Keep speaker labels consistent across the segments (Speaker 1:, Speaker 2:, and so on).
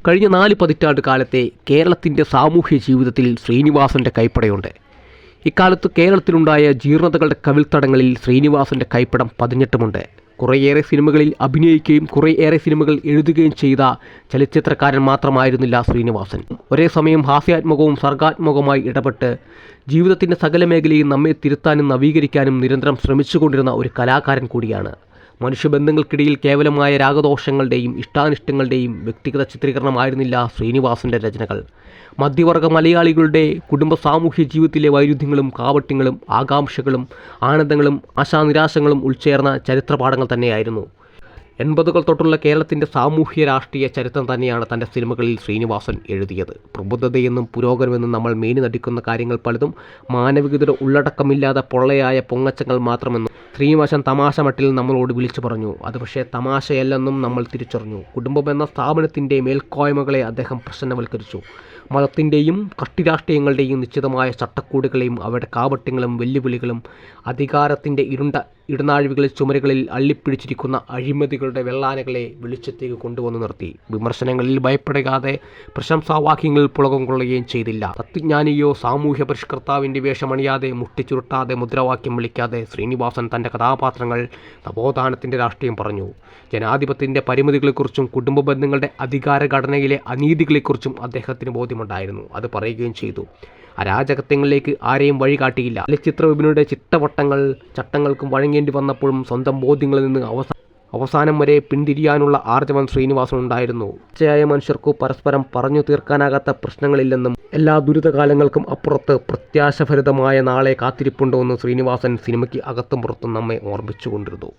Speaker 1: കഴിഞ്ഞ 4 പതിറ്റാണ്ട് കാലത്തെ കേരളത്തിൻ്റെ സാമൂഹ്യ ജീവിതത്തിൽ ശ്രീനിവാസൻ്റെ കൈപ്പടയുണ്ട്. ഇക്കാലത്ത് കേരളത്തിലുണ്ടായ ജീർണതകളുടെ കവിൾത്തടങ്ങളിൽ ശ്രീനിവാസൻ്റെ കൈപ്പടം പതിഞ്ഞിട്ടുമുണ്ട്. കുറേയേറെ സിനിമകളിൽ അഭിനയിക്കുകയും കുറേയേറെ സിനിമകൾ എഴുതുകയും ചെയ്ത ചലച്ചിത്രകാരൻ മാത്രമായിരുന്നില്ല ശ്രീനിവാസൻ. ഒരേ സമയം ഹാസ്യാത്മകവും സർഗാത്മകവുമായി ഇടപെട്ട് ജീവിതത്തിൻ്റെ സകല മേഖലയും നമ്മെ തിരുത്താനും നവീകരിക്കാനും നിരന്തരം ശ്രമിച്ചുകൊണ്ടിരുന്ന ഒരു കലാകാരൻ കൂടിയാണ്. മനുഷ്യബന്ധങ്ങൾക്കിടയിൽ കേവലമായ രാഗദോഷങ്ങളുടെയും ഇഷ്ടാനിഷ്ടങ്ങളുടെയും വ്യക്തിഗത ചിത്രീകരണമായിരുന്നില്ല ശ്രീനിവാസൻ്റെ രചനകൾ. മധ്യവർഗ മലയാളികളുടെ കുടുംബ സാമൂഹ്യ ജീവിതത്തിലെ വൈരുദ്ധ്യങ്ങളും കാപട്യങ്ങളും ആകാംക്ഷകളും ആനന്ദങ്ങളും ആശാനിരാശങ്ങളും ഉൾച്ചേർന്ന ചരിത്രപാഠങ്ങൾ തന്നെയായിരുന്നു. 80കൾ തൊട്ടുള്ള കേരളത്തിൻ്റെ സാമൂഹ്യ രാഷ്ട്രീയ ചരിത്രം തന്നെയാണ് തൻ്റെ സിനിമകളിൽ ശ്രീനിവാസൻ എഴുതിയത്. പ്രബുദ്ധതയെന്നും പുരോഗമനമെന്നും നമ്മൾ മേനി നടിക്കുന്ന കാര്യങ്ങൾ പലതും മാനവികതയുടെ ഉള്ളടക്കമില്ലാതെ പൊള്ളയായ പൊങ്ങച്ചങ്ങൾ മാത്രമെന്നും ശ്രീനിവാസൻ തമാശ മട്ടിൽ നമ്മളോട് വിളിച്ചു പറഞ്ഞു. അത് പക്ഷേ തമാശയല്ലെന്നും നമ്മൾ തിരിച്ചറിഞ്ഞു. കുടുംബമെന്ന സ്ഥാപനത്തിൻ്റെ മേൽക്കോയ്മകളെ അദ്ദേഹം പ്രശ്നവൽക്കരിച്ചു. മതത്തിൻ്റെയും കഷ്ടിരാഷ്ട്രീയങ്ങളുടെയും നിശ്ചിതമായ ചട്ടക്കൂടുകളെയും അവയുടെ കാപട്യങ്ങളും വെല്ലുവിളികളും അധികാരത്തിൻ്റെ ഇരുണ്ട ഇടനാഴികളിൽ ചുമരുകളിൽ അള്ളിപ്പിടിച്ചിരിക്കുന്ന അഴിമതികളുടെ വെള്ളാനകളെ വെളിച്ചത്തേക്ക് കൊണ്ടുവന്നു നിർത്തി. വിമർശനങ്ങളിൽ ഭയപ്പെടാതെ പ്രശംസാവാക്യങ്ങളിൽ പുളകം കൊള്ളുകയും ചെയ്തില്ല. തത്വജ്ഞാനിയോ സാമൂഹ്യ പരിഷ്കർത്താവിൻ്റെ വേഷമണിയാതെ മുട്ടിച്ചുരുട്ടാതെ മുദ്രാവാക്യം വിളിക്കാതെ ശ്രീനിവാസൻ തൻ്റെ കഥാപാത്രങ്ങൾ നവോത്ഥാനത്തിൻ്റെ രാഷ്ട്രീയം പറഞ്ഞു. ജനാധിപത്യത്തിൻ്റെ പരിമിതികളെക്കുറിച്ചും കുടുംബ ബന്ധങ്ങളുടെ അധികാരഘടനയിലെ അനീതികളെക്കുറിച്ചും അദ്ദേഹത്തിന് ബോധ്യമുണ്ടായിരുന്നു. അത് പറയുകയും ചെയ്തു. അരാജകത്വങ്ങളിലേക്ക് ആരെയും വഴികാട്ടിയില്ല. ചലച്ചിത്ര വിപണിയുടെ ചട്ടങ്ങൾക്കും വഴങ്ങേണ്ടി വന്നപ്പോഴും സ്വന്തം ബോധ്യങ്ങളിൽ നിന്ന് അവസാനം വരെ പിന്തിരിയാനുള്ള ആർജവം ശ്രീനിവാസനുണ്ടായിരുന്നു. പച്ചയായ മനുഷ്യർക്കു പരസ്പരം പറഞ്ഞു തീർക്കാനാകാത്ത പ്രശ്നങ്ങളില്ലെന്നും എല്ലാ ദുരിതകാലങ്ങൾക്കും അപ്പുറത്ത് പ്രത്യാശഭരിതമായ നാളെ കാത്തിരിപ്പുണ്ടോയെന്ന് ശ്രീനിവാസൻ സിനിമയ്ക്ക് അകത്തും പുറത്തും നമ്മെ ഓർമ്മിച്ചുകൊണ്ടിരുന്നു.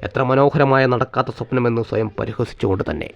Speaker 1: എത്ര മനോഹരമായ നടക്കാത്ത സ്വപ്നമെന്ന് സ്വയം പരിഹസിച്ചുകൊണ്ട് തന്നെ.